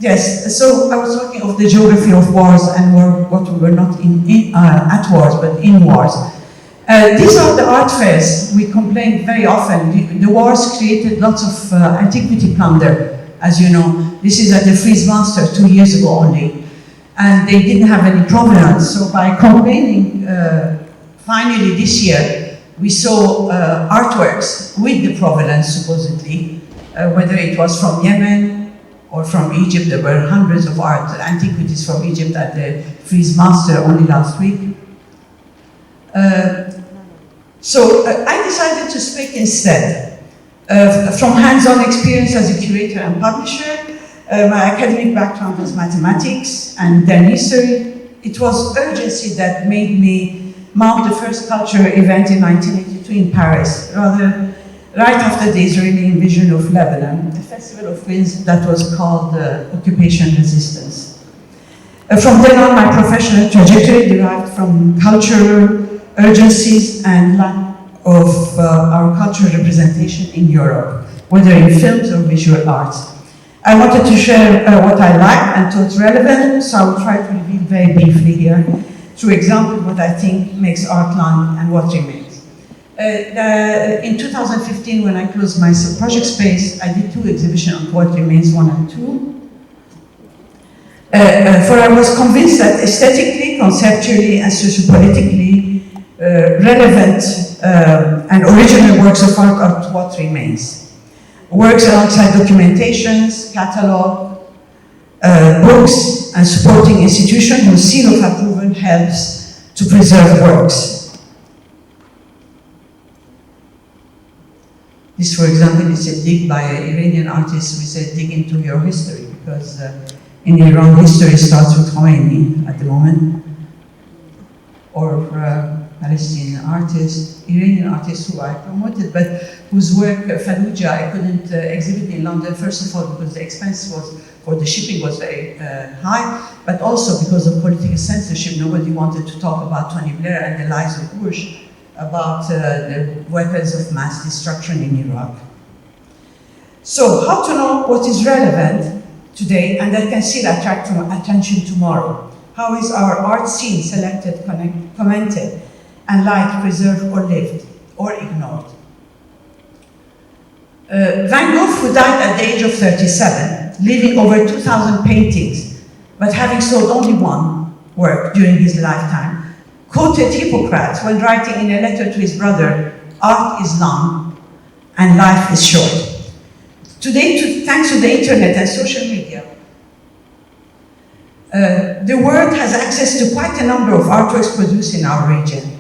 Yes, so I was talking of the geography of wars and what we were not at wars, but in wars. These are the art fairs. We complain very often. The wars created lots of antiquity plunder, as you know. This is at the Frieze Monster 2 years ago only. And they didn't have any provenance. So by complaining, finally this year, we saw artworks with the provenance, supposedly, whether it was from Yemen or from Egypt. There were hundreds of antiquities from Egypt at the Frieze Monster only last week. So I decided to speak instead from hands-on experience as a curator and publisher. My academic background was mathematics and then history. It was urgency that made me mount the first cultural event in 1982 in Paris, rather right after the Israeli invasion of Lebanon, the Festival of Winds that was called Occupation Resistance. From then on, my professional trajectory derived from cultural urgencies and lack of our cultural representation in Europe, whether in films or visual arts. I wanted to share what I liked and thought relevant, so I will try to reveal very briefly here, through example, what I think makes art land and what remains. In 2015, when I closed my project space, I did 2 exhibitions on what remains, 1 and 2. For I was convinced that aesthetically, conceptually, and sociopolitically relevant and original works of art are what remains. Works alongside documentations, catalog, books, and supporting institutions whose seal of approval helps to preserve works. This, for example, is a dig by an Iranian artist. We said, dig into your history, because in Iran, history starts with Khomeini at the moment. Or Palestinian artist, Iranian artist who I promoted, but whose work, Fallujah, I couldn't exhibit in London, first of all, because the expense for the shipping was very high, but also because of political censorship. Nobody wanted to talk about Tony Blair and the lies of Bush about the weapons of mass destruction in Iraq. So, how to know what is relevant today and that can still attract attention tomorrow? How is our art scene selected, commented, and liked, preserved, or lived, or ignored? Van Gogh, who died at the age of 37, leaving over 2,000 paintings, but having sold only 1 work during his lifetime, quoted Hippocrates when writing in a letter to his brother, "Art is long, and life is short." Today, thanks to the internet and social media, the world has access to quite a number of artworks produced in our region.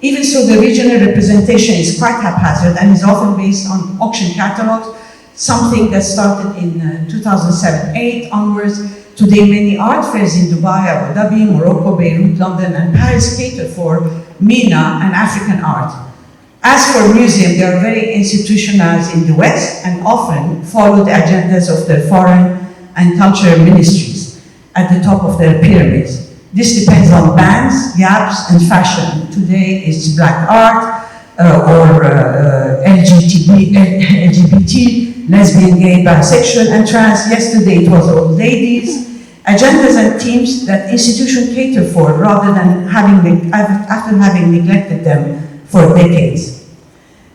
Even so, the regional representation is quite haphazard and is often based on auction catalogs, something that started in 2007-8 onwards. Today, many art fairs in Dubai, Abu Dhabi, Morocco, Beirut, London, and Paris cater for MENA and African art. As for museums, they are very institutionalized in the West and often follow the agendas of the foreign and cultural ministries at the top of their pyramids. This depends on bans, gaps, and fashion. Today it's black art or LGBT, lesbian, gay, bisexual, and trans. Yesterday it was old ladies. Agendas and themes that institutions cater for rather than after having neglected them for decades.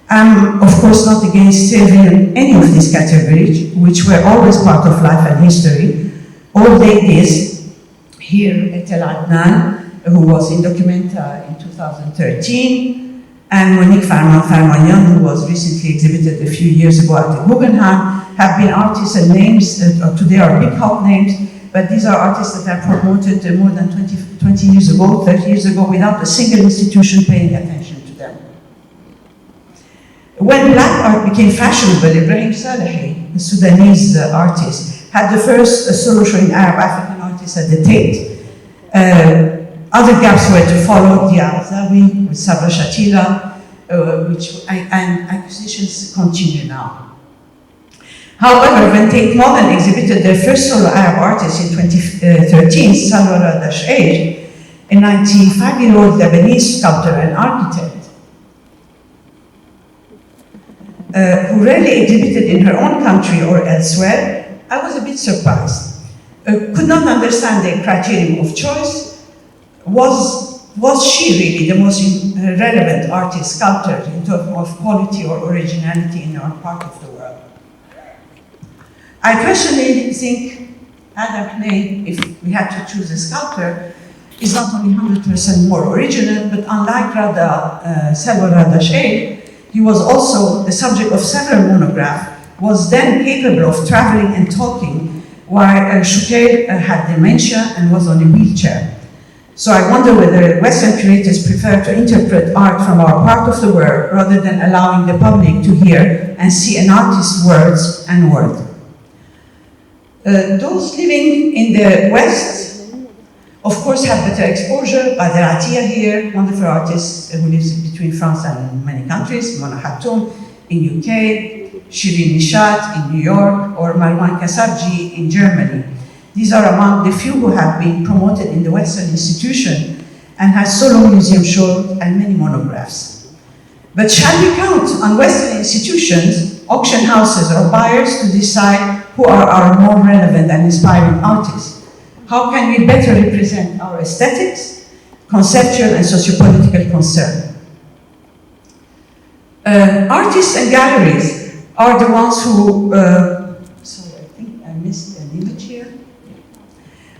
I'm, of course, not against saving any of these categories, which were always part of life and history. Old ladies, here Etel Adnan, who was in Documenta in 2013, and Monique Farman-Farmanyan, who was recently exhibited a few years ago at the Guggenheim, have been artists and names that today are big hot names, but these are artists that are promoted more than 20 years ago, 30 years ago, without a single institution paying attention to them. When black art became fashionable, Ibrahim Salehi, the Sudanese artist, had the first solo show in Arab-African artists at the Tate. Other gaps were to follow, Dia Azawi with Sabra Shatila, and acquisitions continue now. However, when Tate Modern exhibited their first solo Arab artist in 2013, Salwa Dasheir, a 95-year-old Lebanese sculptor and architect, who rarely exhibited in her own country or elsewhere, I was a bit surprised. Could not understand the criterion of choice. Was she really the most relevant artist, sculptor in terms of quality or originality in our part of the world? I personally think Adam Knay, if we had to choose a sculptor, is not only 100% more original, but unlike Salwa Rada Sheikh, he was also the subject of several monographs, was then capable of traveling and talking, while Shukair had dementia and was on a wheelchair. So I wonder whether Western curators prefer to interpret art from our part of the world rather than allowing the public to hear and see an artist's words and word. Those living in the West, of course, have better exposure. Bader Attia here, wonderful artist who lives between France and many countries, Mona Hatoum in UK, Shirin Nishat in New York, or Marwan Kasabji in Germany. These are among the few who have been promoted in the Western institution and have solo museum shows and many monographs. But shall we count on Western institutions, auction houses, or buyers to decide who are our more relevant and inspiring artists? How can we better represent our aesthetics, conceptual and sociopolitical concern? Artists and galleries are the ones who, sorry, I think I missed an image here.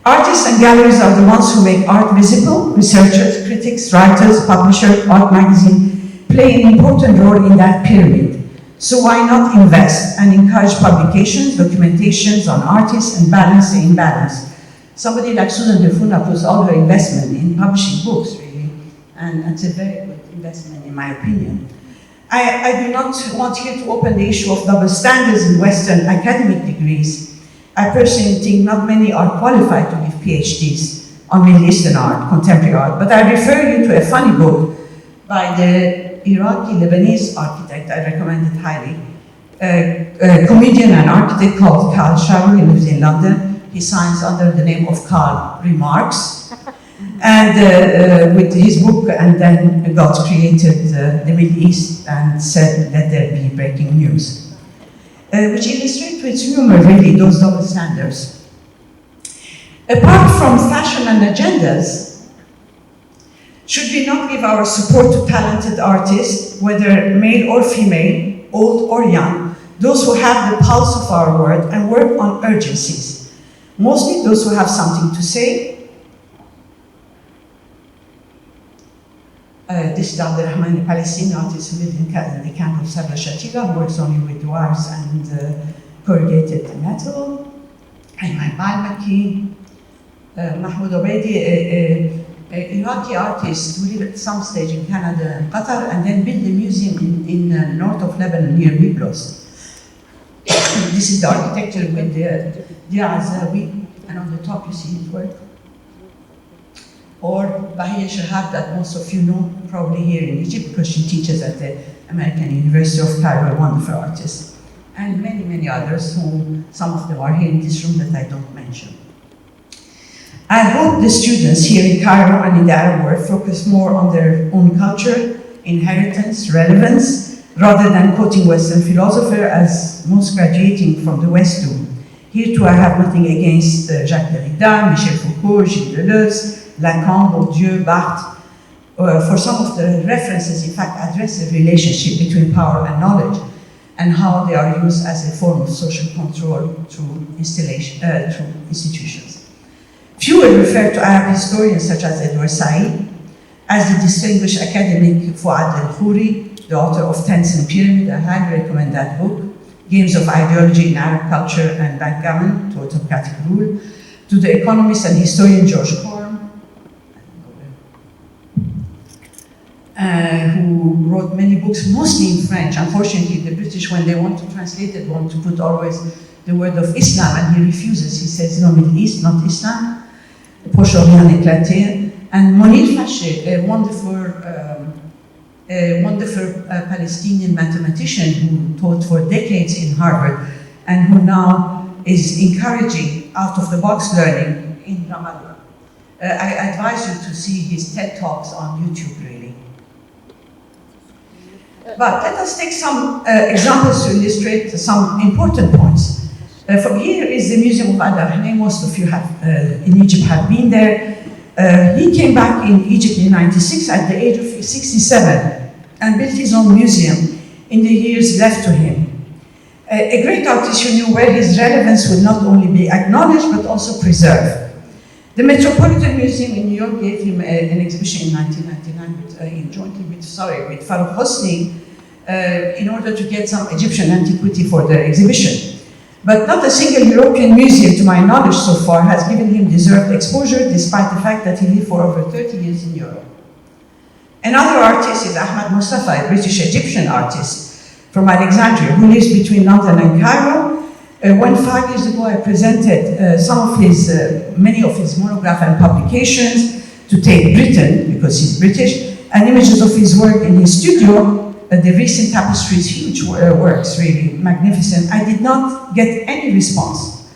Artists and galleries are the ones who make art visible. Researchers, critics, writers, publishers, art magazine play an important role in that pyramid. So why not invest and encourage publications, documentations on artists and balance the imbalance? Somebody like Susan De Funa puts all her investment in publishing books, really, and it's a very good investment in my opinion. I do not want here to open the issue of double standards in Western academic degrees. I personally think not many are qualified to give PhDs on Middle Eastern art, contemporary art, but I refer you to a funny book by the Iraqi-Lebanese architect, I recommend it highly, a comedian and architect called Carl Sharu. He lives in London. He signs under the name of Carl Remarks. And with his book, and then God created the Middle East and said, let there be breaking news. Which illustrates with humor, really, those double standards. Apart from fashion and agendas, should we not give our support to talented artists, whether male or female, old or young, those who have the pulse of our world and work on urgencies, mostly those who have something to say? This is Abdurrahman, a Palestinian artist who lived in the camp of Sabra Shatila, who works only with wires and corrugated metal. Ayman Malmaki, Mahmoud Obeidi, an Iraqi artist who lived at some stage in Canada and Qatar, and then built a museum in north of Lebanon near Byblos. This is the architecture with the Azawi, and on the top you see his work. Or Bahia Shahab, that most of you know, probably here in Egypt, because she teaches at the American University of Cairo, a wonderful artist. And many, many others, who some of them are here in this room that I don't mention. I hope the students here in Cairo and in the Arab world focus more on their own culture, inheritance, relevance, rather than quoting Western philosophers, as most graduating from the West do. Here too I have nothing against Jacques Derrida, Michel Foucault, Gilles Deleuze, Lacan, Bourdieu, Barthes. For some of the references, in fact, address the relationship between power and knowledge and how they are used as a form of social control through institutions. Few will refer to Arab historians such as Edward Said, as the distinguished academic Fouad El-Khouri, the author of Tents and Pyramid. I highly recommend that book. Games of Ideology in Arab Culture and Backgammon to Autocratic Rule, to the economist and historian George Corm, who wrote many books, mostly in French. Unfortunately, the British, when they want to translate it, want to put always the word of Islam, and he refuses. He says, no, Middle East, not Islam. Proche-Orient éclaté. And Monir Faché, a wonderful Palestinian mathematician who taught for decades in Harvard, and who now is encouraging out-of-the-box learning in Ramallah. I advise you to see his TED Talks on YouTube, really. But let us take some examples to illustrate some important points. Here is the Museum of Al-Ahne. Most of you have, in Egypt have been there. He came back in Egypt in '96 at the age of 67 and built his own museum in the years left to him. A great artist who knew where his relevance would not only be acknowledged but also preserved. The Metropolitan Museum in New York gave him an exhibition in 1999 jointly with Farouk Hosni in order to get some Egyptian antiquity for the exhibition. But not a single European museum, to my knowledge so far, has given him deserved exposure, despite the fact that he lived for over 30 years in Europe. Another artist is Ahmad Mustafa, a British-Egyptian artist from Alexandria, who lives between London and Cairo. When 5 years ago I presented many of his monographs and publications to Tate Britain, because he's British, and images of his work in his studio, the recent tapestries, huge works, really magnificent. I did not get any response.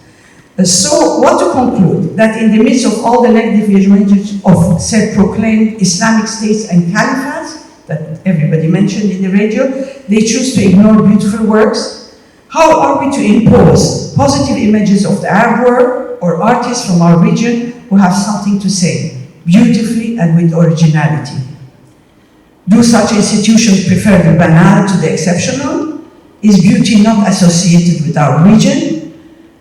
So what to conclude? That in the midst of all the negative images of self-proclaimed Islamic states and caliphats that everybody mentioned in the radio, they choose to ignore beautiful works. How are we to impose positive images of the Arab world or artists from our region who have something to say, beautifully and with originality? Do such institutions prefer the banal to the exceptional? Is beauty not associated with our region?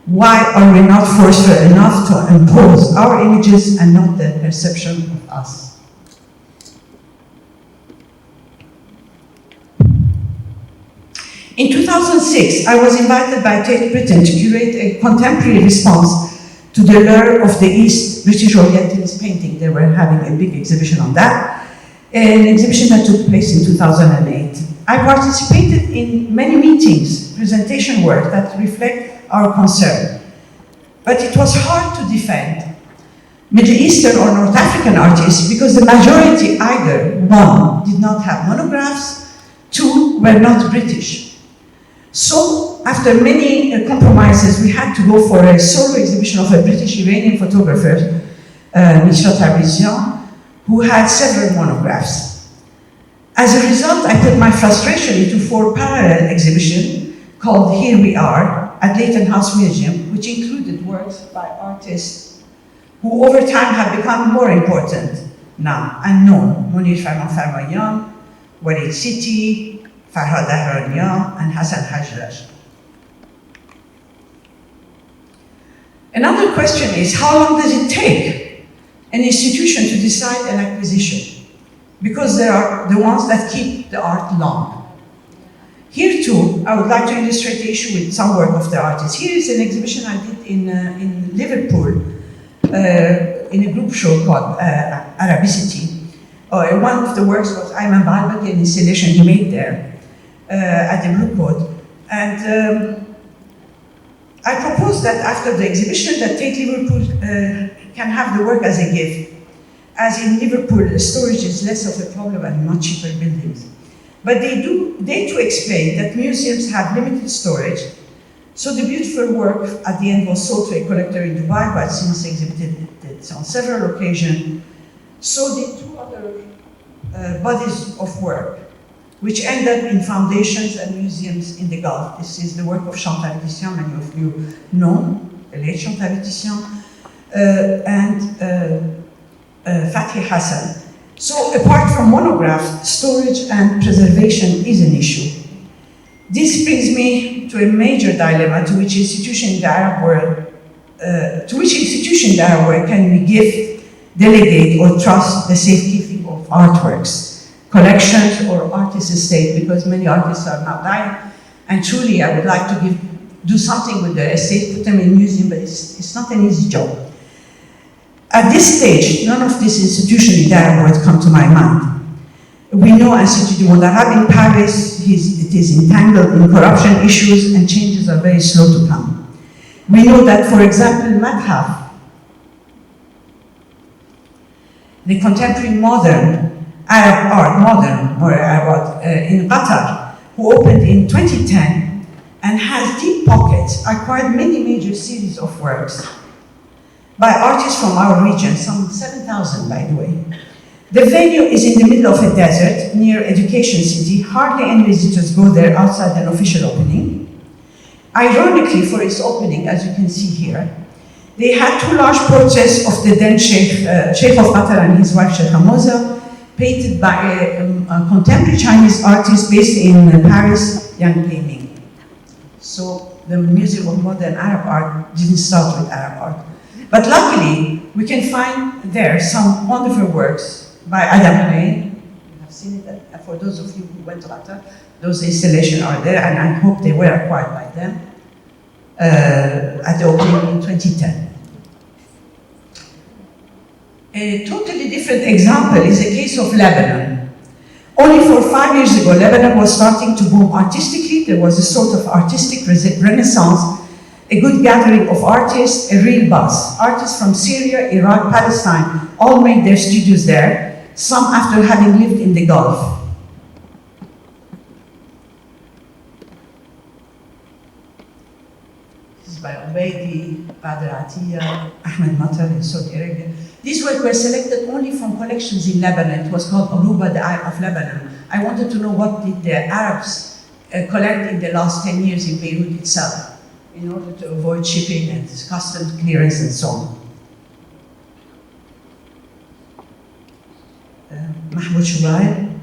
Why are we not forceful enough to impose our images and not the perception of us? In 2006, I was invited by Tate Britain to curate a contemporary response to the lure of the East British Orientalist painting. They were having a big exhibition on that. An exhibition that took place in 2008. I participated in many meetings, presentation work that reflect our concern. But it was hard to defend Middle Eastern or North African artists because the majority either, one, did not have monographs, two, were not British. So, after many compromises, we had to go for a solo exhibition of a British-Iranian photographer, Mishra Tabrizian, who had several monographs. As a result, I put my frustration into 4 parallel exhibitions called Here We Are at Leighton House Museum, which included works by artists who over time have become more important now and known. Munir Farman-Farmayan, Walid Siti, Farhad Ahranian, and Hassan Hajraj. Another question is, how long does it take an institution to decide an acquisition? Because they are the ones that keep the art long. Here too, I would like to illustrate the issue with some work of the artist. Here is an exhibition I did in Liverpool, in a group show called Arabicity. One of the works was Ayman Balbaki, an installation he made there at the Blue Coat. And I proposed that after the exhibition that Tate Liverpool can have the work as a gift. As in Liverpool, storage is less of a problem and much cheaper buildings. But they too explain that museums have limited storage, so the beautiful work at the end was sold to a collector in Dubai, but since exhibited it on several occasions. So did 2 other bodies of work, which end up in foundations and museums in the Gulf. This is the work of Chantal Titian, many of you know, the late Chantal Titian, and Fathi Hassan. So apart from monographs, storage and preservation is an issue. This brings me to a major dilemma to which institution in the Arab world can we gift, delegate, or trust the safekeeping of artworks, collections, or artist estate, because many artists are now dying, and truly I would like to do something with the estate, put them in museum, but it's not an easy job. At this stage, none of these institutions in the Arab world come to my mind. We know Institut du Monde Arabe in Paris, it is entangled in corruption issues and changes are very slow to come. We know that, for example, Madhaf, the contemporary modern Arab art, in Qatar, who opened in 2010 and has deep pockets, acquired many major series of works by artists from our region, some 7,000 by the way. The venue is in the middle of a desert near Education City. Hardly any visitors go there outside an official opening. Ironically, for its opening, as you can see here, they had two large portraits of the then Sheikh of Qatar and his wife Sheikh Hamoza, painted by a contemporary Chinese artist based in Paris, Yang Pei. So the Museum of Modern Arab Art didn't start with Arab art. But luckily, we can find there some wonderful works by Adam Alain. You have seen it, for those of you who went to Qatar, those installations are there, and I hope they were acquired by them at the opening in 2010. A totally different example is the case of Lebanon. Only 5 years ago, Lebanon was starting to boom artistically. There was a sort of artistic renaissance, a good gathering of artists, a real buzz. Artists from Syria, Iraq, Palestine all made their studios there, some after having lived in the Gulf. This is by Ubaidi, Badr Atiyah, Ahmed Matar in Saudi Arabia. These works were selected only from collections in Lebanon. It was called Aruba, the Eye of Lebanon. I wanted to know what did the Arabs collect in the last 10 years in Beirut itself, in order to avoid shipping and customs clearance and so on. Mahmoud Shubair.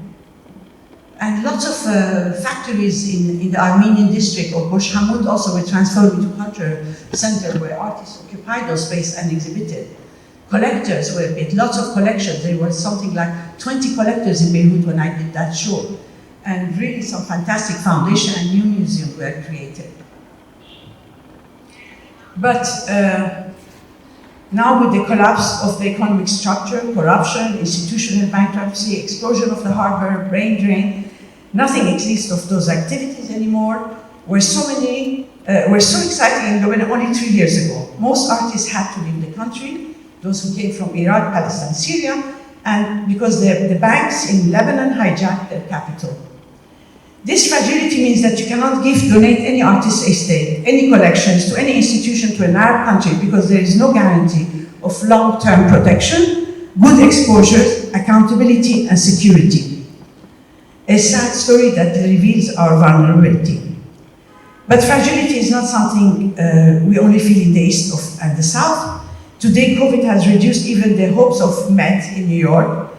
And lots of factories in the Armenian district of Bosh Hamoud also were transformed into culture center where artists occupied those space and exhibited. Collectors were made, lots of collections. There were something like 20 collectors in Beirut when I did that show. And really some fantastic foundation and new museums were created. But now with the collapse of the economic structure, corruption, institutional bankruptcy, explosion of the harbor, brain drain, nothing exists of those activities anymore. Were so exciting in Lebanon only 3 years ago. Most artists had to leave the country, those who came from Iraq, Palestine, Syria, and because the banks in Lebanon hijacked their capital. This fragility means that you cannot donate any artist estate, any collections to any institution to an Arab country because there is no guarantee of long-term protection, good exposure, accountability, and security. A sad story that reveals our vulnerability. But fragility is not something we only feel in the East and the South. Today, COVID has reduced even the hopes of Met in New York,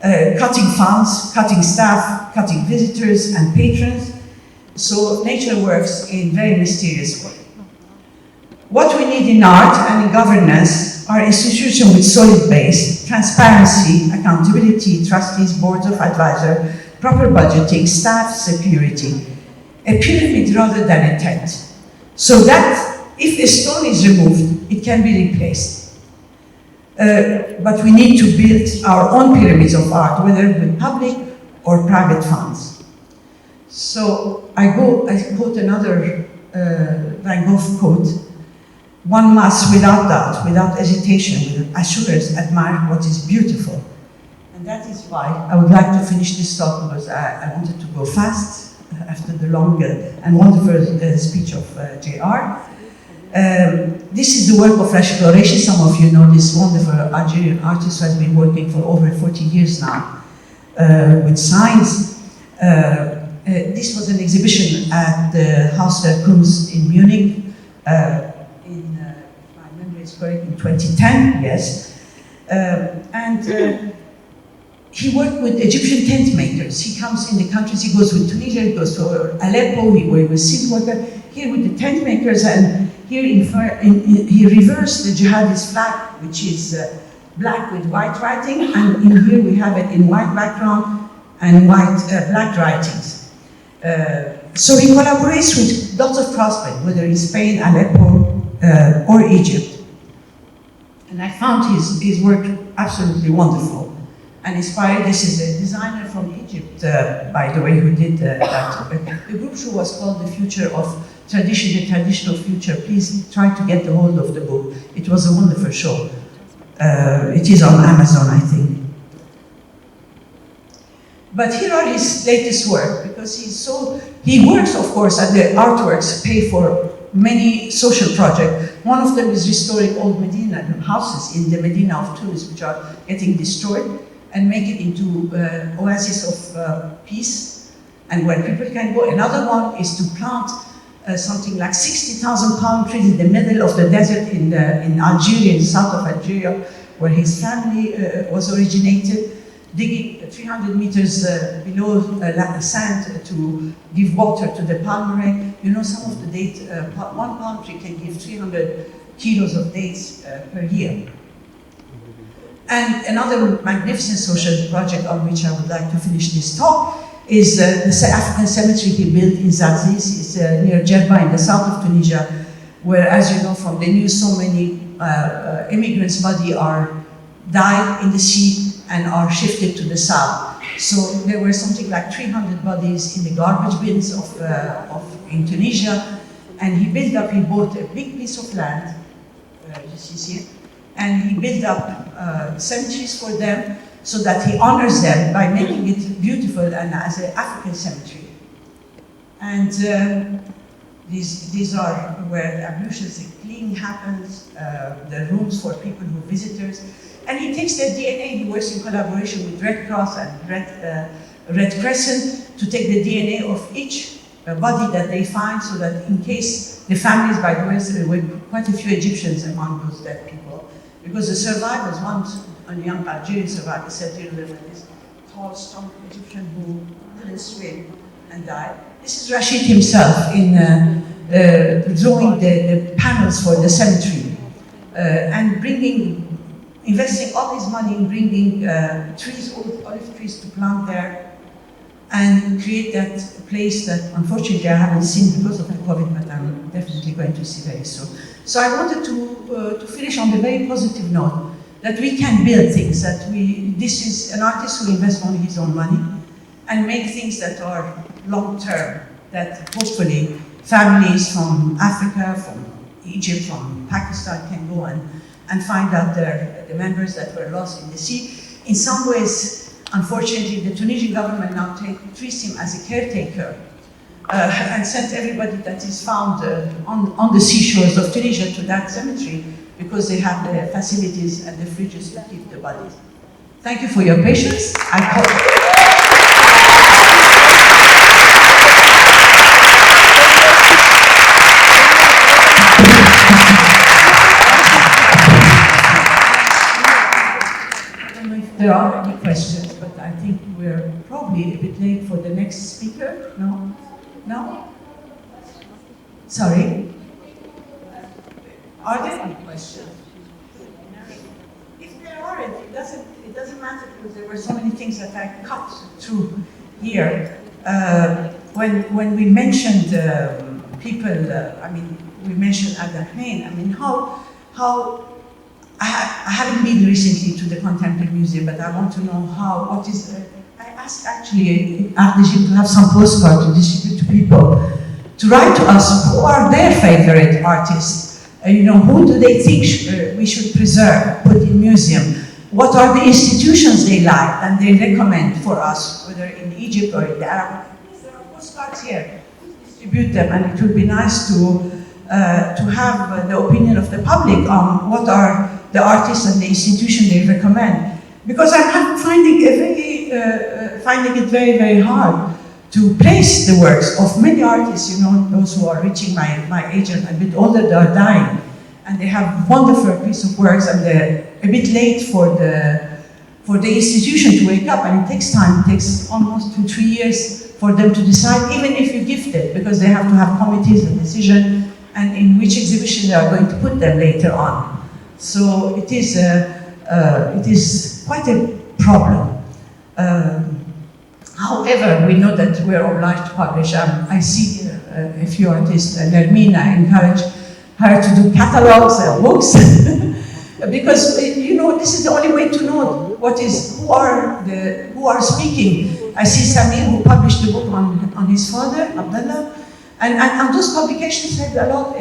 cutting funds, cutting staff, cutting visitors and patrons. So nature works in very mysterious way. What we need in art and in governance are institutions with solid base, transparency, accountability, trustees, boards of advisors, proper budgeting, staff security, a pyramid rather than a tent, so that if a stone is removed, it can be replaced. But we need to build our own pyramids of art, whether with public or private funds. So I quote another Van Gogh quote: "One must, without doubt, without hesitation, with assurance, admire what is beautiful." And that is why I would like to finish this talk, because I wanted to go fast after the long and wonderful speech of JR. This is the work of Rashid Qureshi. Some of you know this wonderful Algerian artist who has been working for over 40 years now with signs. This was an exhibition at the Haus der Kunst in Munich if my memory is correct, in 2010, yes. He worked with Egyptian tent makers. He comes in the countries, he goes with Tunisia, he goes to Aleppo, he worked with silk worker, here with the tent makers, and here he reversed the jihadist flag, which is black with white writing, and in here we have it in white background and black writings. So he collaborates with lots of craftsmen, whether in Spain, Aleppo, or Egypt. And I found his work absolutely wonderful and inspired. This is a designer from Egypt, by the way, who did that. The group show was called The Future of Tradition, the Traditional Future. Please try to get the hold of the book. It was a wonderful show. It is on Amazon, I think. But here are his latest work, because he works, of course, and the artworks pay for many social projects. One of them is restoring old Medina houses in the Medina of Tunis, which are getting destroyed, and make it into oasis of peace, and where people can go. Another one is to plant something like 60,000 palm trees in the middle of the desert in Algeria, in the south of Algeria, where his family was originated, digging 300 meters below sand to give water to the palmeraie. You know, some of the dates, one palm tree can give 300 kilos of dates per year. And another magnificent social project on which I would like to finish this talk is the African cemetery he built in Zarzis. It's near Djerba in the south of Tunisia, where, as you know from the news, so many immigrants' bodies died in the sea and are shifted to the south. So there were something like 300 bodies in the garbage bins in Tunisia, and he bought a big piece of land, and he built up cemeteries for them so that he honors them by making it beautiful and as an African cemetery. And these are where the ablutions, the cleaning happens, the rooms for people who visitors. And he takes their DNA, he works in collaboration with Red Cross and Red Crescent to take the DNA of each body that they find, so that in case the families, by the way, there were quite a few Egyptians among those dead people, because the survivors, one young Algerian survivor said, you know, there was this tall, strong Egyptian who couldn't swim and died. This is Rashid himself in drawing the panels for the cemetery and investing all his money in bringing trees, olive trees to plant there and create that place that unfortunately I haven't seen because of the COVID, but I'm definitely going to see very soon. So I wanted to finish on the very positive note that we can build things, this is an artist who invests only his own money and make things that are long-term, that hopefully families from Africa, from Egypt, from Pakistan can go and find out the members that were lost in the sea. In some ways, unfortunately, the Tunisian government now treats him as a caretaker and sent everybody that is found on the seashores of Tunisia to that cemetery because they have the facilities and the fridges to keep the bodies. Thank you for your patience. I hope. There are any questions, but I think we're probably a bit late for the next speaker. No? No? Sorry? Are there any questions? If there aren't, it doesn't matter because there were so many things that I cut through here. When we mentioned people, we mentioned Abdelrahman, how I haven't been recently to the Contemporary Museum, but I want to know I asked actually Ardegil to have some postcards to distribute to people, to write to us who are their favorite artists, who do they think we should preserve, put in museum, what are the institutions they like and they recommend for us, whether in Egypt or in the Arab. There are postcards here, distribute them, and it would be nice to have the opinion of the public on what are the artists and the institution they recommend. Because I'm finding it very, very hard to place the works of many artists, those who are reaching my age and a bit older, they are dying. And they have wonderful piece of works and they're a bit late for the institution to wake up, and it takes time, it takes almost 2-3 years for them to decide, even if you gift it, because they have to have committees and decision and in which exhibition they are going to put them later on. So it is quite a problem. However, we know that we are obliged to publish. I see a few artists, Nermina, encourage her to do catalogs and books, because this is the only way to know who are speaking. I see Samir, who published a book on his father, Abdullah, and those publications had a lot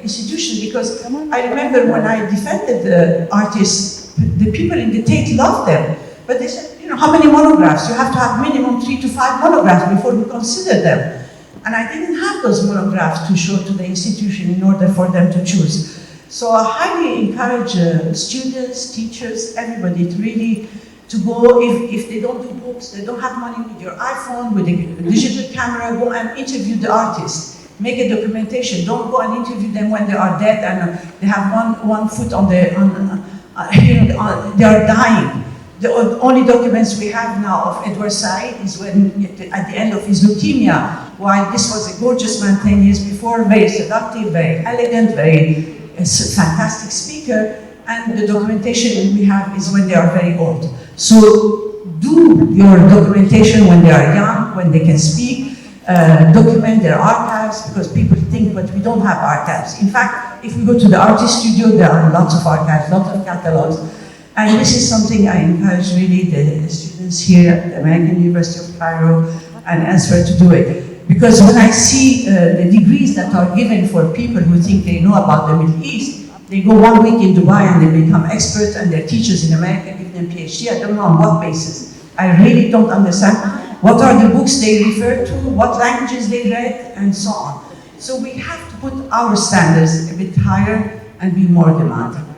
institution, because I remember when I defended the artists, the people in the Tate loved them, but they said, how many monographs? You have to have minimum 3 to 5 monographs before we consider them. And I didn't have those monographs to show to the institution in order for them to choose. So I highly encourage students, teachers, everybody to really go, if they don't do books, they don't have money, with your iPhone, with a digital camera, go and interview the artist. Make a documentation. Don't go and interview them when they are dead and they have one foot on the, they are dying. The only documents we have now of Edward Said is when, at the end of his leukemia, while this was a gorgeous man 10 years before, very seductive, very elegant, very fantastic speaker, and the documentation we have is when they are very old. So do your documentation when they are young, when they can speak, document their archives, because people think, but we don't have archives. In fact, if we go to the artist studio, there are lots of archives, lots of catalogs. And this is something I encourage really the students here at the American University of Cairo and elsewhere to do it. Because when I see the degrees that are given for people who think they know about the Middle East, they go 1 week in Dubai and they become experts, and their teachers in America give them PhD. I don't know on what basis. I really don't understand what are the books they refer to, what languages they read, and so on. So we have to put our standards a bit higher and be more demanding.